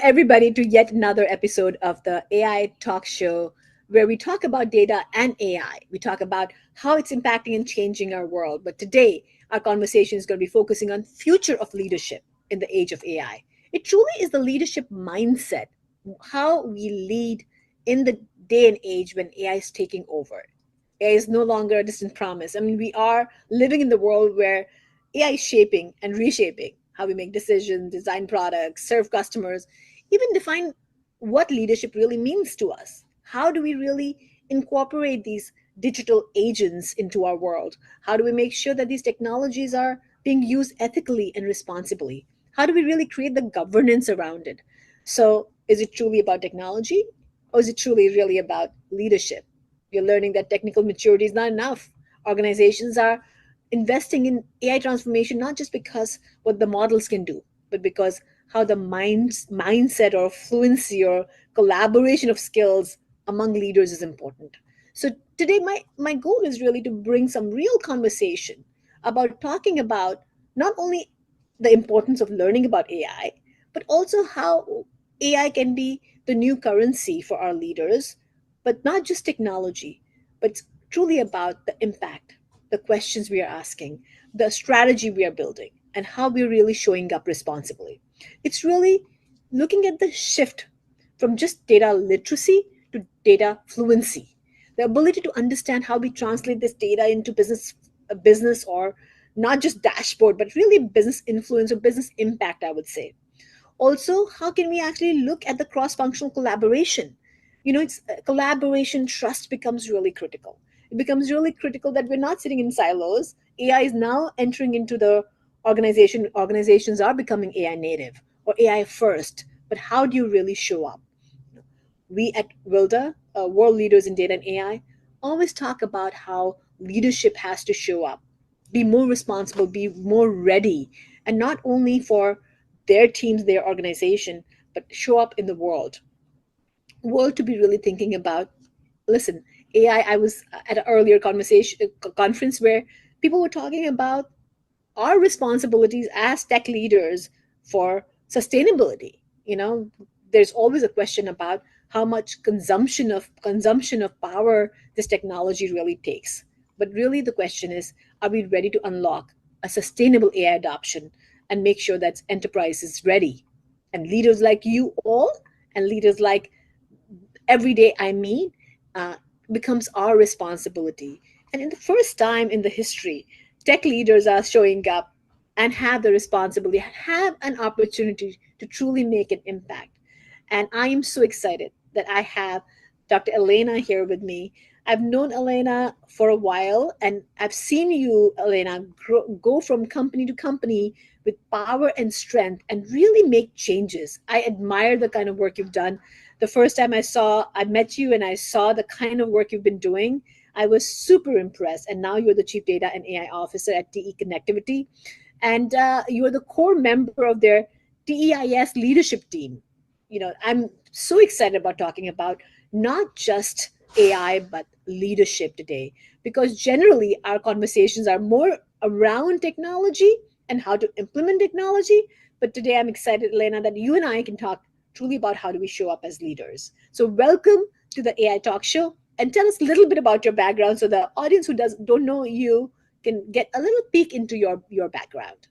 everybody to yet another episode of the AI Talk Show, where we talk about data and AI. We talk about how it's impacting and changing our world. But today, our conversation is going to be focusing on future of leadership in the age of AI. It truly is the leadership mindset, how we lead in the day and age when AI is taking over. AI is no longer a distant promise. I mean, we are living in the world where AI is shaping and reshaping how we make decisions, design products, serve customers, even define what leadership really means to us. How do we really incorporate these digital agents into our world? How do we make sure that these technologies are being used ethically and responsibly? How do we really create the governance around it? So, is it truly about technology, or is it truly really about leadership? You're learning that technical maturity is not enough. Organizations are investing in AI transformation not just because what the models can do, but because how the mindset or fluency or collaboration of skills among leaders is important. So today my goal is really to bring some real conversation about talking about not only the importance of learning about AI, but also how AI can be the new currency for our leaders, but not just technology, but it's truly about the impact, the questions we are asking, the strategy we are building, and how we're really showing up responsibly. It's really looking at the shift from just data literacy to data fluency, the ability to understand how we translate this data into business or not just dashboard, but really business influence or business impact, I would say. Also, how can we actually look at the cross-functional collaboration? It's collaboration. Trust becomes really critical. It becomes really critical that we're not sitting in silos. AI is now entering into the organization. Organizations are becoming AI native or AI first, but how do you really show up? We at WILDA, world leaders in data and AI, always talk about how leadership has to show up, be more responsible, be more ready, and not only for their teams, their organization, but show up in the world to be really thinking about. Listen, AI. I was at an earlier conference where people were talking about our responsibilities as tech leaders for sustainability. There's always a question about how much consumption of power this technology really takes. But really the question is, are we ready to unlock a sustainable AI adoption and make sure that enterprise is ready? And leaders like you all, and leaders like every day I meet, uh, becomes our responsibility. And in the first time in the history, tech leaders are showing up and have the responsibility, have an opportunity to truly make an impact. And I am so excited that I have Dr. Elena here with me. I've known Elena for a while, and I've seen you, Elena, go from company to company with power and strength and really make changes. I admire the kind of work you've done. The first time I met you and I saw the kind of work you've been doing, I was super impressed. And now you're the Chief Data and AI Officer at TE Connectivity. And you are the core member of their TEIS leadership team. I'm so excited about talking about not just AI, but leadership today, because generally our conversations are more around technology and how to implement technology. But today I'm excited, Elena, that you and I can talk truly about how do we show up as leaders. So welcome to the AI Talk Show, and tell us a little bit about your background so the audience who don't know you can get a little peek into your background.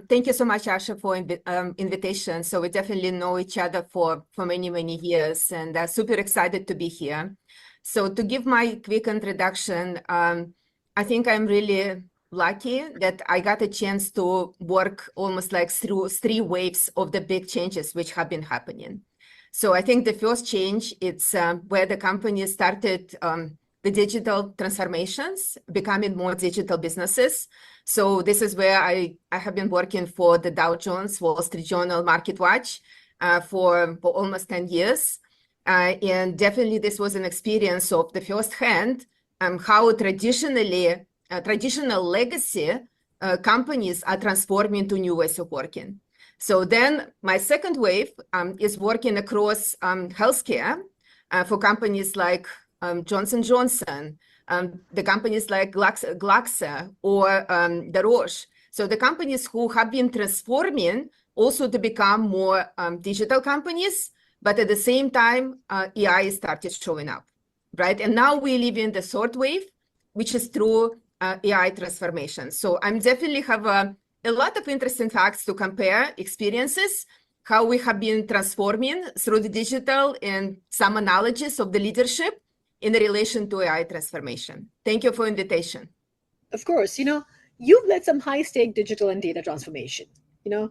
Thank you so much, Asha, for invitation. So we definitely know each other for many, many years, and super excited to be here. So to give my quick introduction, I think I'm really lucky that I got a chance to work almost like through 3 waves of the big changes which have been happening. So I think the first change, it's where the company started the digital transformations, becoming more digital businesses. So this is where I have been working for the Dow Jones, Wall Street Journal, MarketWatch for almost 10 years. And definitely this was an experience of the first hand how traditional legacy companies are transforming to new ways of working. So then my second wave is working across healthcare for companies like Johnson & Johnson, the companies like Glaxo or the Roche. So the companies who have been transforming also to become more digital companies, but at the same time, AI started showing up, right? And now we live in the third wave, which is through AI transformation. So I'm definitely have a lot of interesting facts to compare experiences, how we have been transforming through the digital and some analogies of the leadership in relation to AI transformation. Thank you for invitation. Of course, you've led some high stake digital and data transformation. You know,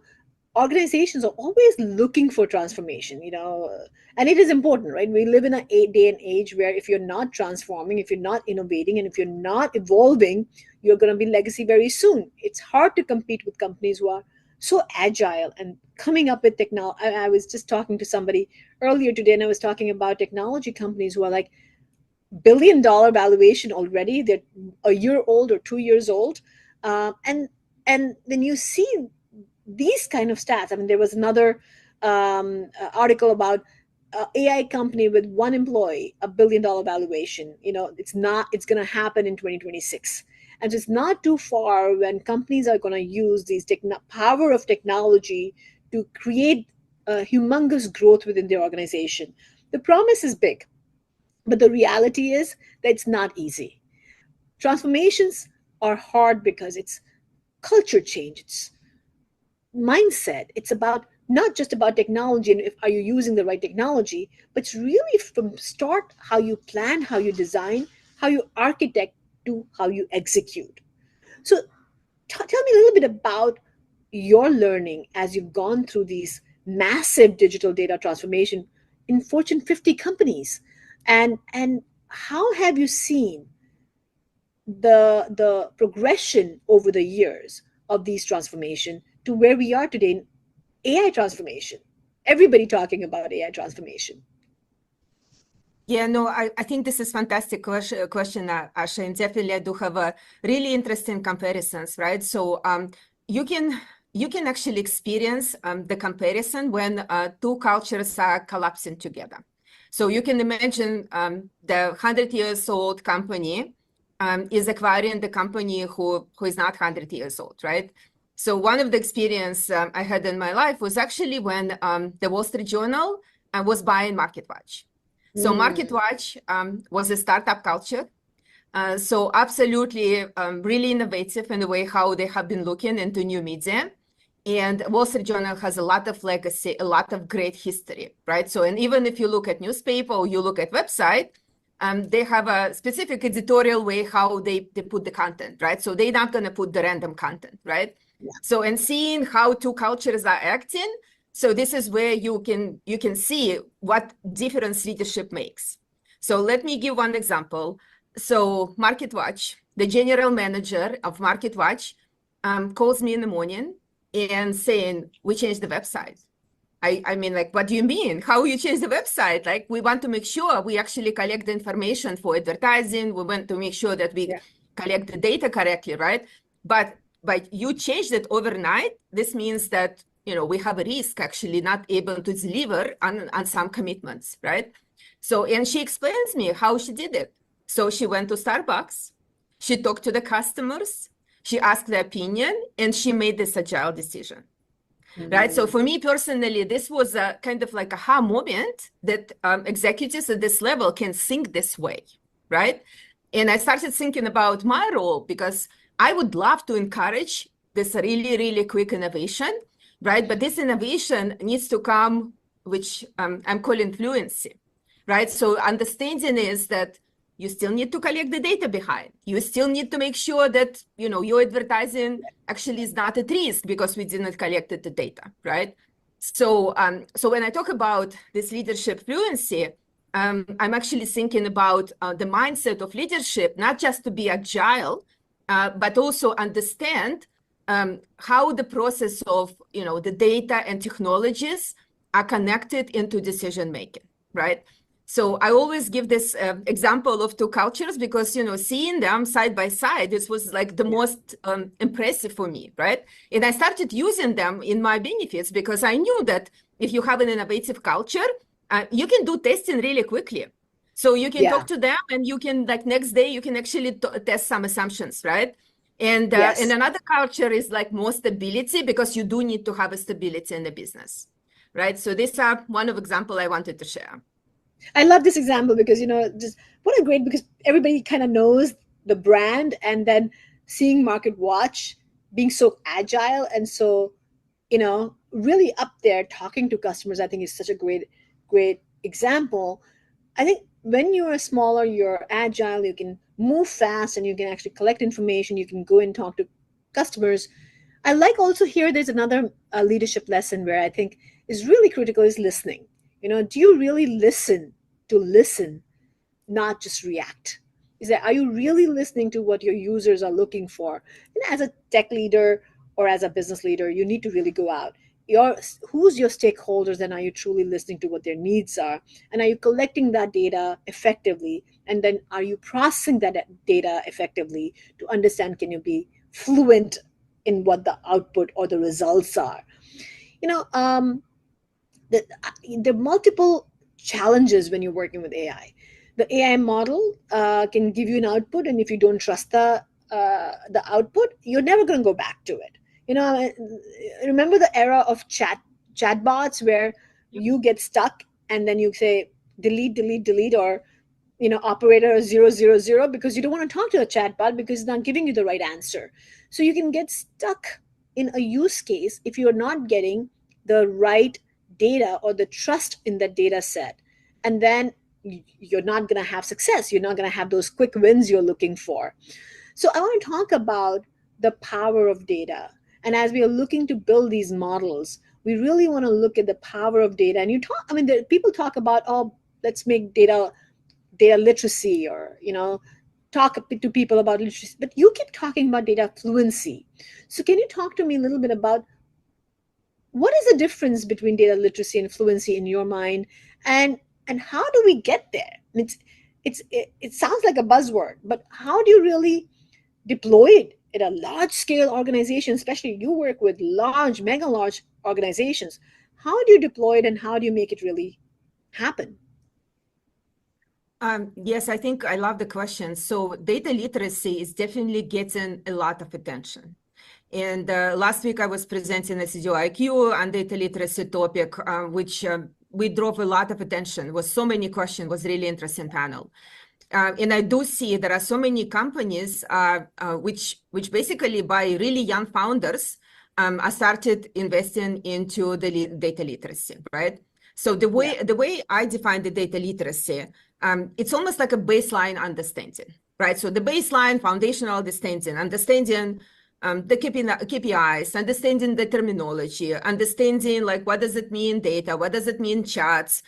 Organizations are always looking for transformation, and it is important, right? We live in a day and age where if you're not transforming, if you're not innovating, and if you're not evolving, you're going to be legacy very soon. It's hard to compete with companies who are so agile and coming up with technology. I was just talking to somebody earlier today, and I was talking about technology companies who are like $1 billion valuation already. They're a year old or 2 years old, and when you see these kind of stats, I mean, there was another article about AI company with one employee, $1 billion valuation. It's going to happen in 2026. And so it's not too far when companies are going to use these power of technology to create humongous growth within their organization. The promise is big, but the reality is that it's not easy. Transformations are hard because it's culture change, it's mindset. It's about not just about technology and if are you using the right technology, but it's really from start how you plan, how you design, how you architect to how you execute. So tell me a little bit about your learning as you've gone through these massive digital data transformation in Fortune 50 companies, and how have you seen the progression over the years of these transformation to where we are today in AI transformation. Everybody talking about AI transformation. Yeah, no, I think this is fantastic question, Asha, and definitely I do have a really interesting comparisons, right? So you can actually experience the comparison when two cultures are collapsing together. So you can imagine the 100 years old company is acquiring the company who is not 100 years old, right? So one of the experience I had in my life was actually when the Wall Street Journal was buying MarketWatch. So MarketWatch was a startup culture. So absolutely really innovative in the way how they have been looking into new media. And Wall Street Journal has a lot of legacy, a lot of great history, right? So, and even if you look at newspaper or you look at website, they have a specific editorial way how they put the content, right? So they're not going to put the random content, right? Yeah. So, and seeing how two cultures are acting, so this is where you can see what difference leadership makes. So let me give one example. So MarketWatch, the general manager of MarketWatch, calls me in the morning and saying, we changed the website. I mean, like, what do you mean? How you change the website? Like, we want to make sure we actually collect the information for advertising. We want to make sure that we collect the data correctly, right? But you changed it overnight. This means that, we have a risk actually not able to deliver on some commitments, right? So, and she explains me how she did it. So she went to Starbucks, she talked to the customers, she asked their opinion, and she made this agile decision. Right. So for me personally, this was a kind of like aha moment that executives at this level can think this way. Right. And I started thinking about my role because I would love to encourage this really, really quick innovation. Right. But this innovation needs to come, which I'm calling fluency. Right. So understanding is that you still need to collect the data behind. You still need to make sure that, your advertising actually is not at risk because we didn't collect the data, right? So, so when I talk about this leadership fluency, I'm actually thinking about the mindset of leadership, not just to be agile, but also understand how the process of, the data and technologies are connected into decision making, right? So I always give this example of two cultures because, seeing them side by side, this was like the most impressive for me, right? And I started using them in my benefits because I knew that if you have an innovative culture, you can do testing really quickly. So you can talk to them and you can, like next day, you can actually test some assumptions, right? And Yes. another culture is like more stability, because you do need to have a stability in the business, right? So these are one of example I wanted to share. I love this example because, just what a great, because everybody kind of knows the brand, and then seeing Market Watch being so agile and so, really up there talking to customers, I think is such a great example. I think when you're smaller, you're agile, you can move fast, and you can actually collect information, you can go and talk to customers. I like also here there's another leadership lesson where I think is really critical is listening. Do you really listen to listen, not just react? Is that, are you really listening to what your users are looking for? And as a tech leader or as a business leader, you need to really go out. Your Who's your stakeholders, and are you truly listening to what their needs are? And are you collecting that data effectively? And then are you processing that data effectively to understand, can you be fluent in what the output or the results are? You know, the, the multiple challenges when you're working with AI. The AI model can give you an output, and if you don't trust the output, you're never going to go back to it. Remember the era of chatbots where Yep. you get stuck and then you say delete, delete, delete, or operator 000, because you don't want to talk to a chatbot because it's not giving you the right answer. So you can get stuck in a use case if you're not getting the right data or the trust in that data set. And then you're not going to have success, you're not going to have those quick wins you're looking for. So I want to talk about the power of data. And as we are looking to build these models, we really want to look at the power of data. And people talk about, oh, let's make data literacy, or talk to people about literacy, but you keep talking about data fluency. So can you talk to me a little bit about what is the difference between data literacy and fluency in your mind, and how do we get there? It sounds like a buzzword, but how do you really deploy it at a large scale organization? Especially you work with large, mega large organizations. How do you deploy it, and how do you make it really happen? Yes, I think I love the question. So data literacy is definitely getting a lot of attention. And last week I was presenting a CDO on data literacy topic, which we drove a lot of attention. With so many questions, was really interesting panel. And I do see there are so many companies which basically by really young founders are started investing into the data literacy, right? So the Yeah. way I define the data literacy, it's almost like a baseline understanding, right? So the baseline foundational understanding the KPIs, understanding the terminology, understanding like what does it mean data, what does it mean charts,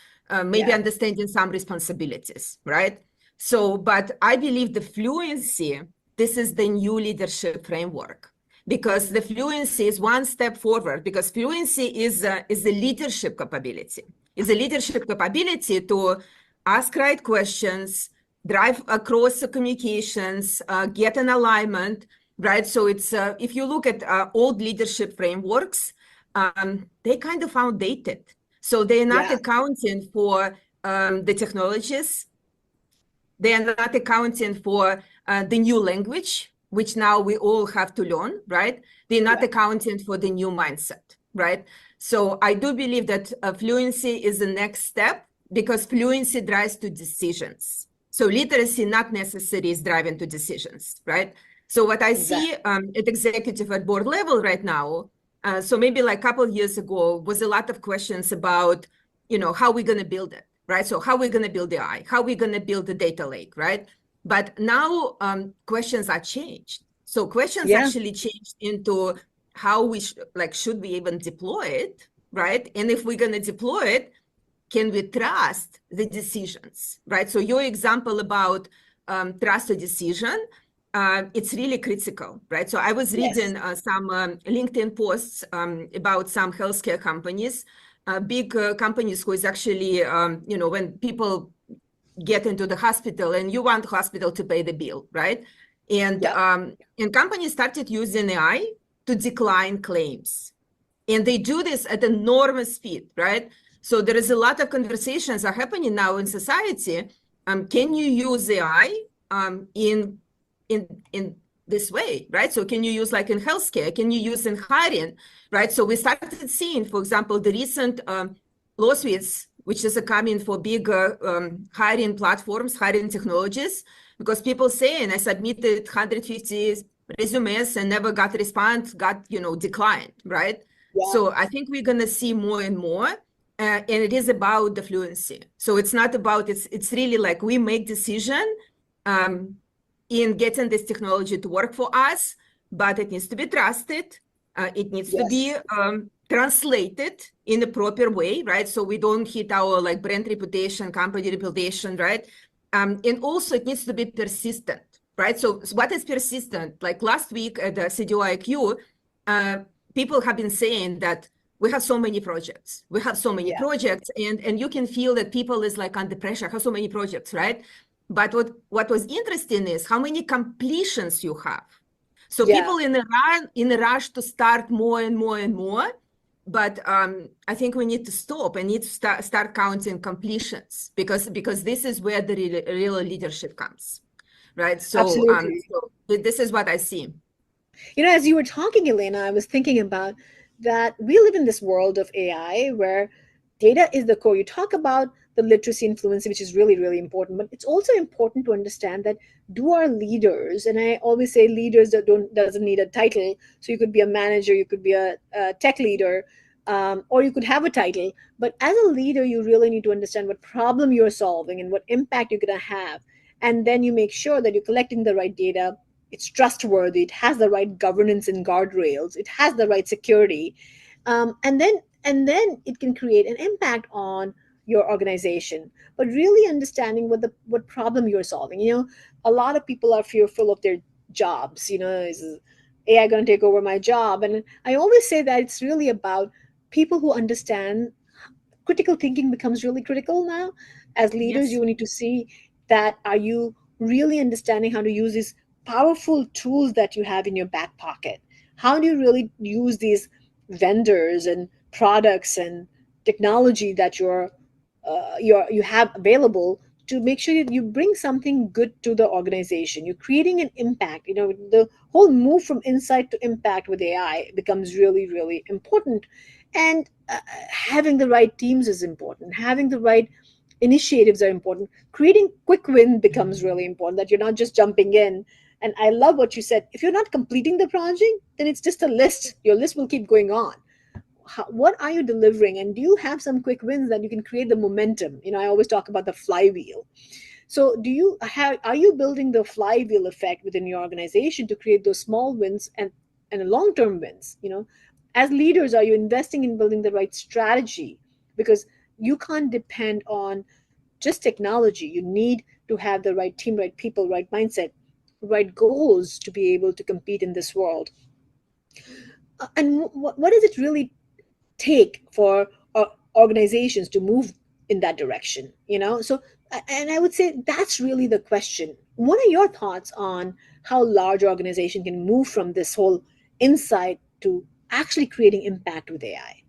maybe Yeah. understanding some responsibilities, right? So, but I believe the fluency, this is the new leadership framework, because the fluency is one step forward, because fluency is a leadership capability. It's a leadership capability to ask right questions, drive across the communications, get an alignment, right? So it's, if you look at old leadership frameworks, they kind of outdated. So they're not Yeah. accounting for the technologies, they are not accounting for the new language, which now we all have to learn, right? They're not Yeah. accounting for the new mindset, right? So I do believe that fluency is the next step, because fluency drives to decisions. So literacy not necessarily is driving to decisions, right? So what I see Exactly. at executive at board level right now, so maybe like a couple of years ago, was a lot of questions about, how we're going to build it, right? So how are we going to build the AI? How are we going to build the data lake, right? But now questions are changed. So questions Yeah. actually changed into how we should we even deploy it, right? And if we're going to deploy it, can we trust the decisions, right? So your example about trust a decision, it's really critical, right? So I was Yes. reading some LinkedIn posts about some healthcare companies, big companies who is actually, when people get into the hospital and you want the hospital to pay the bill, right? Yep. And companies started using AI to decline claims. And they do this at enormous speed, right? So there is a lot of conversations are happening now in society. Can you use AI in this way, right? So can you use like in healthcare? Can you use in hiring, right? So we started seeing, for example, the recent lawsuits, which is coming for bigger hiring platforms, hiring technologies, because people saying I submitted 150 resumes and never got a response, got, declined, right? Yeah. So I think we're gonna see more and more, and it is about the fluency. So it's not about, it's really like we make decision in getting this technology to work for us, but it needs to be trusted. It needs to be Yes. translated in the proper way, right? So we don't hit our like brand reputation, company reputation, right? And also it needs to be persistent, right? So what is persistent? Like last week at the CDOIQ, people have been saying that we have so many projects. We have so many Yeah. projects, and you can feel that people is like under pressure, have so many projects, right? But what was interesting is how many completions you have. So Yeah. people in a rush to start more and more and more, but I think we need to stop and need to start counting completions, because this is where the real leadership comes, right? So, Absolutely. so this is what I see. As you were talking, Elena, I was thinking about that we live in this world of AI where data is the core. You talk about the literacy and fluency, which is really, really important, but it's also important to understand that do our leaders, and I always say leaders that doesn't need a title. So you could be a manager, you could be a tech leader, or you could have a title. But as a leader, you really need to understand what problem you're solving and what impact you're going to have. And then you make sure that you're collecting the right data, it's trustworthy, it has the right governance and guardrails, it has the right security, and then it can create an impact on your organization. But really understanding what problem you're solving. A lot of people are fearful of their jobs. Is AI going to take over my job? And I always say that it's really about people who understand. Critical thinking becomes really critical now. As leaders, Yes. you need to see that are you really understanding how to use these powerful tools that you have in your back pocket? How do you really use these vendors and products and technology that you have available to make sure that you bring something good to the organization? You're creating an impact. The whole move from insight to impact with AI becomes really, really important. And having the right teams is important. Having the right initiatives are important. Creating quick win becomes really important, that you're not just jumping in. And I love what you said. If you're not completing the project, then it's just a list. Your list will keep going on. What are you delivering? And do you have some quick wins that you can create the momentum? I always talk about the flywheel. So are you building the flywheel effect within your organization to create those small wins and long-term wins? As leaders, are you investing in building the right strategy? Because you can't depend on just technology. You need to have the right team, right people, right mindset, right goals to be able to compete in this world. And what does it really take for organizations to move in that direction? So, and I would say that's really the question. What are your thoughts on how large organization can move from this whole insight to actually creating impact with AI?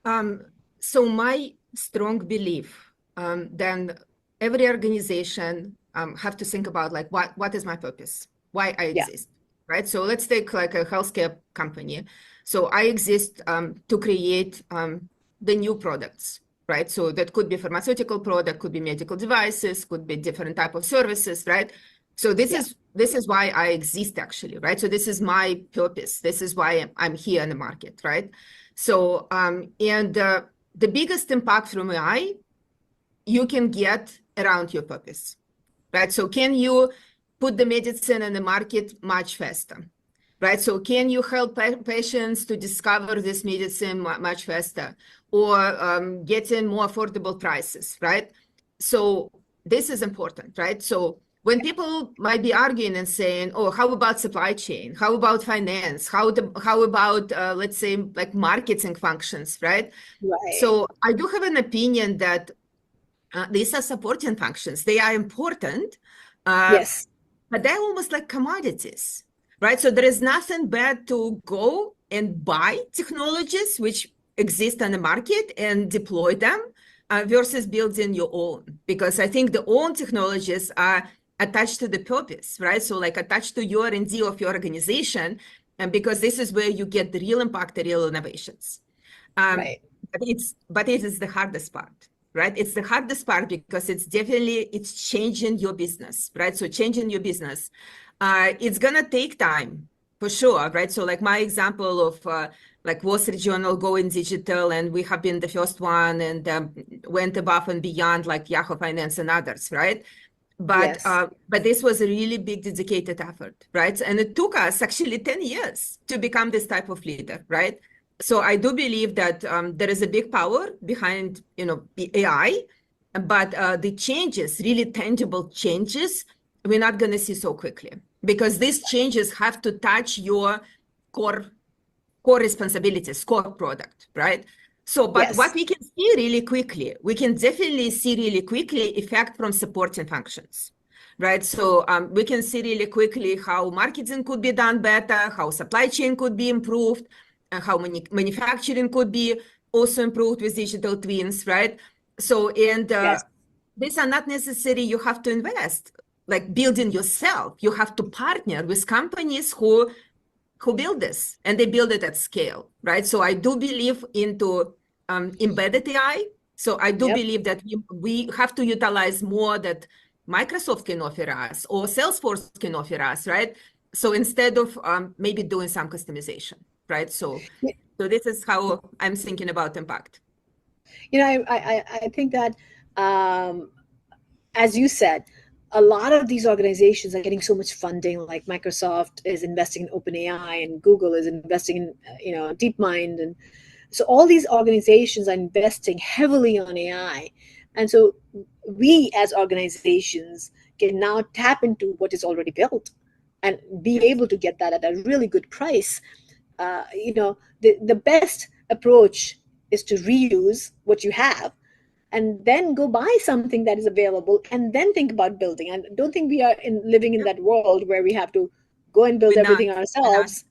Um, so my strong belief, then every organization have to think about like what is my purpose, why I Yeah. exist, right? So let's take like a healthcare company. So I exist to create the new products, right? So that could be pharmaceutical product, could be medical devices, could be different type of services, right? So this Yeah. is why I exist actually, right? So this is my purpose. This is why I'm here in the market, right? So, and the biggest impact from AI you can get around your purpose, right? So can you put the medicine in the market much faster, right? So can you help patients to discover this medicine much faster, or getting more affordable prices, right? So this is important, right? So when people might be arguing and saying, oh, how about supply chain? How about finance? How about, let's say, like marketing functions, right? Right. So I do have an opinion that these are supporting functions. They are important, uh, Yes. but they're almost like commodities, right? So there is nothing bad to go and buy technologies which exist on the market and deploy them versus building your own. Because I think the own technologies are attached to the purpose, right? So like attached to your R&D of your organization, and because this is where you get the real impact, the real innovations. Um, Right. but it is the hardest part, right? It's the hardest part because it's changing your business, right? So changing your business, it's gonna take time for sure, right? So like my example of like Wall Street Journal going digital, and we have been the first one and went above and beyond like Yahoo Finance and others, right? Yes. But this was a really big dedicated effort, right? And it took us actually 10 years to become this type of leader, right? So I do believe that there is a big power behind, the AI, but the changes, really tangible changes, we're not going to see so quickly because these changes have to touch your core core responsibilities, core product, right? So, but what Yes. we can see really quickly, we can definitely see really quickly effect from supporting functions, right? So we can see really quickly how marketing could be done better, how supply chain could be improved, and how manufacturing could be also improved with digital twins, right? So, and Yes. these are not necessary, you have to invest, like building yourself. You have to partner with companies who build this, and they build it at scale, right? So I do believe into embedded AI. So I do Yep. believe that we have to utilize more that Microsoft can offer us or Salesforce can offer us, right? So instead of maybe doing some customization, right? So this is how I'm thinking about impact. I think that, um, as you said, a lot of these organizations are getting so much funding. Like Microsoft is investing in OpenAI, and Google is investing in DeepMind, and so all these organizations are investing heavily on AI, and so we as organizations can now tap into what is already built and be able to get that at a really good price. The best approach is to reuse what you have and then go buy something that is available and then think about building. And don't think we are living in Yep. that world where we have to go and build We're not, everything we're not. ourselves.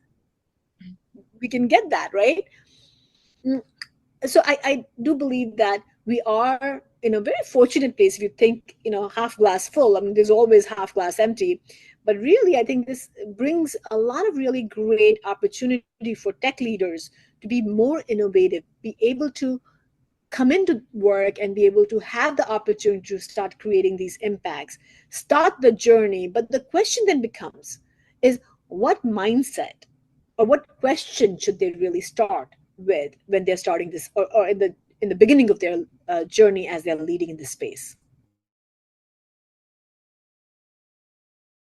We can get that, right? Mm, so I do believe that we are in a very fortunate place if you think, half glass full. I mean, there's always half glass empty. But really, I think this brings a lot of really great opportunity for tech leaders to be more innovative, be able to come into work and be able to have the opportunity to start creating these impacts, start the journey. But the question then becomes is what mindset or what question should they really start with when they're starting this, or in the beginning of their journey as they're leading in this space?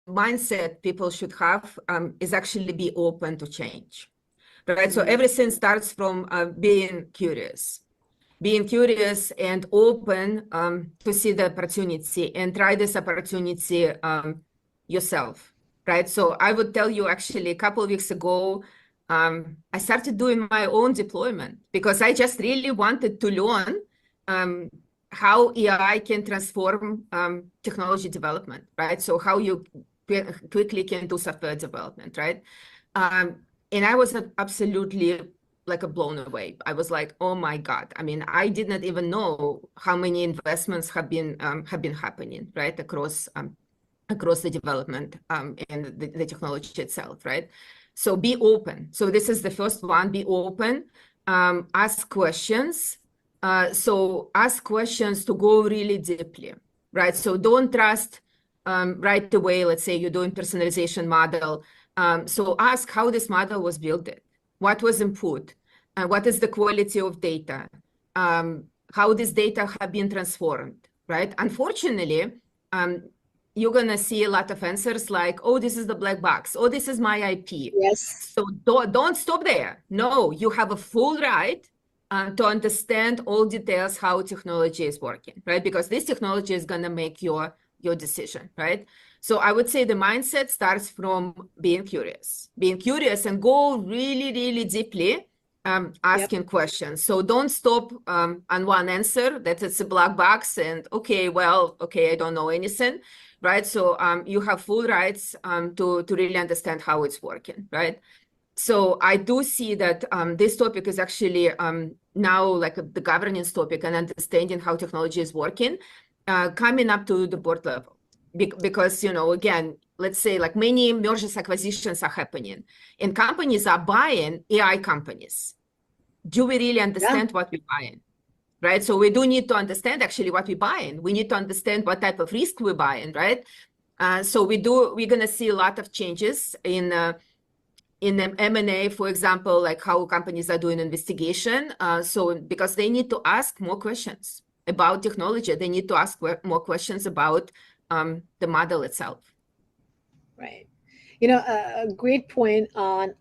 The mindset people should have is actually be open to change, right? So Mm, everything starts from being curious and open to see the opportunity and try this opportunity yourself, right? So I would tell you actually a couple of weeks ago, I started doing my own deployment because I just really wanted to learn um, how AI can transform technology development, right? So how you quickly can do software development, right? And I was absolutely like a blown away. I was like, oh my God. I mean, I did not even know how many investments have been happening, right, across the development and the technology itself, right? So be open. So this is the first one, be open, ask questions. So ask questions to go really deeply, right? So don't trust right away. Let's say you're doing personalization model. So ask how this model was built, what was input, what is the quality of data, how this data have been transformed, right? Unfortunately, um, you're gonna see a lot of answers like, oh, this is the black box, oh, this is my IP. yes. So don't stop there. No, you have a full right to understand all details how technology is working, right? Because this technology is gonna make your decision, right? So I would say the mindset starts from being curious and go really, really deeply Yep. asking questions. So don't stop on one answer that it's a black box and okay, well, okay, I don't know anything, right? So you have full rights to really understand how it's working, right? So I do see that this topic is actually now like the governance topic and understanding how technology is working, coming up to the board level. because, again, let's say like many mergers, acquisitions are happening and companies are buying AI companies. Do we really understand what we're buying? Right? So we do need to understand actually what we're buying. We need to understand what type of risk we're buying, right? So we're going to see a lot of changes in M&A, for example, like how companies are doing investigation. So because they need to ask more questions about technology, they need to ask more questions about the model itself. Right. A great point on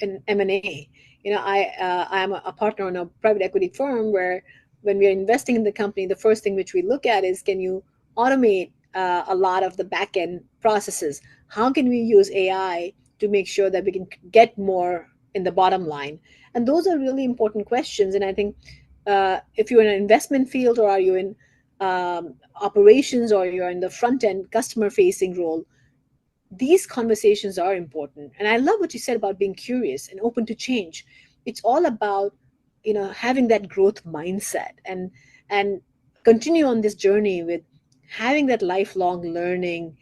an M&A. I'm a partner in a private equity firm where when we are investing in the company, the first thing which we look at is, can you automate a lot of the back end processes? How can we use AI to make sure that we can get more in the bottom line? And those are really important questions. And I think if you're in an investment field, or are you in operations, or you're in the front end customer facing role, these conversations are important. And I love what you said about being curious and open to change. It's all about having that growth mindset, and continue on this journey with having that lifelong learning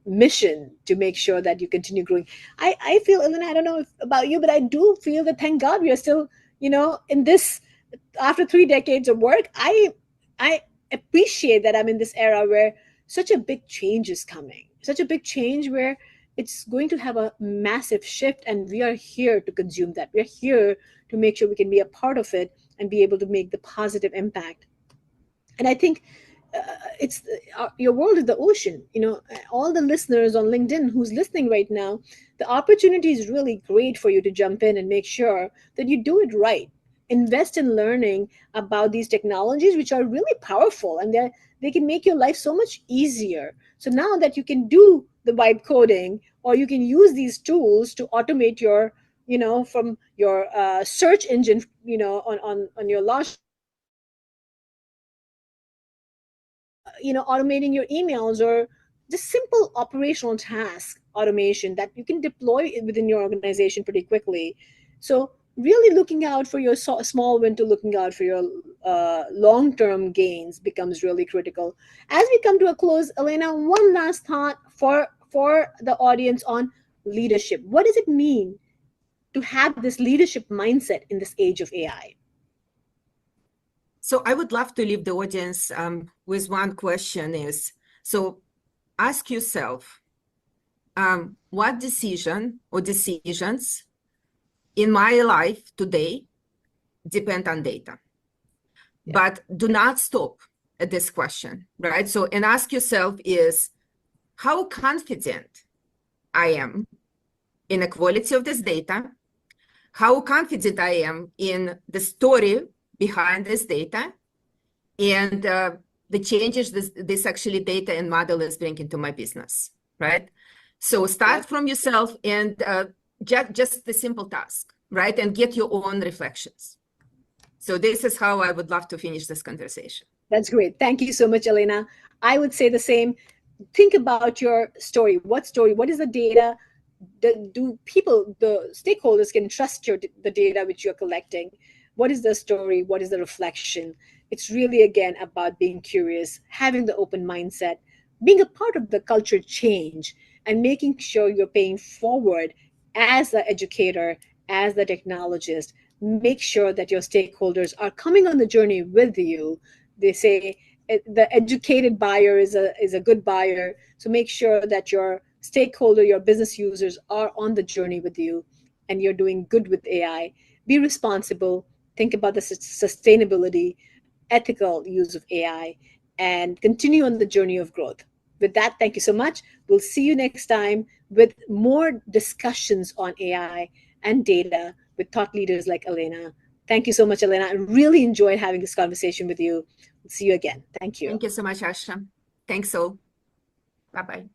mission to make sure that you continue growing. I feel, Elena, I don't know about you, but I do feel that, thank God, we are still in this, after 3 decades of work. I appreciate that I'm in this era where such a big change is coming, such a big change where it's going to have a massive shift, and we are here to consume that. We're here to make sure we can be a part of it and be able to make the positive impact. And I think uh, it's your world is the ocean. All the listeners on LinkedIn who's listening right now, the opportunity is really great for you to jump in and make sure that you do it right. Invest in learning about these technologies, which are really powerful, and they can make your life so much easier. So now that you can do the vibe coding, or you can use these tools to automate your from your search engine, on your large, automating your emails, or just simple operational task automation that you can deploy within your organization pretty quickly. So really looking out for your small win to looking out for your long-term gains becomes really critical. As we come to a close, Elena, one last thought for the audience on leadership. What does it mean to have this leadership mindset in this age of AI? So I would love to leave the audience with one question is, so ask yourself, what decision or decisions in my life today depend on data? Yeah. But do not stop at this question, right? So, and ask yourself is, how confident I am in the quality of this data, how confident I am in the story behind this data, and the changes this actually data and model is bringing to my business, right? So start from yourself and just the simple task, right? And get your own reflections. So this is how I would love to finish this conversation. That's great. Thank you so much, Elena. I would say the same. Think about your story. What story? What is the data? Do people, the stakeholders, can trust the data which you're collecting? What is the story? What is the reflection? It's really, again, about being curious, having the open mindset, being a part of the culture change, and making sure you're paying forward as the educator, as the technologist. Make sure that your stakeholders are coming on the journey with you. They say the educated buyer is a good buyer. So make sure that your stakeholder, your business users, are on the journey with you, and you're doing good with AI. Be responsible. Think about the sustainability, ethical use of AI, and continue on the journey of growth. With that, thank you so much. We'll see you next time with more discussions on AI and data with thought leaders like Elena. Thank you so much, Elena. I really enjoyed having this conversation with you. We'll see you again. Thank you. Thank you so much, Asha. Thanks all. Bye-bye.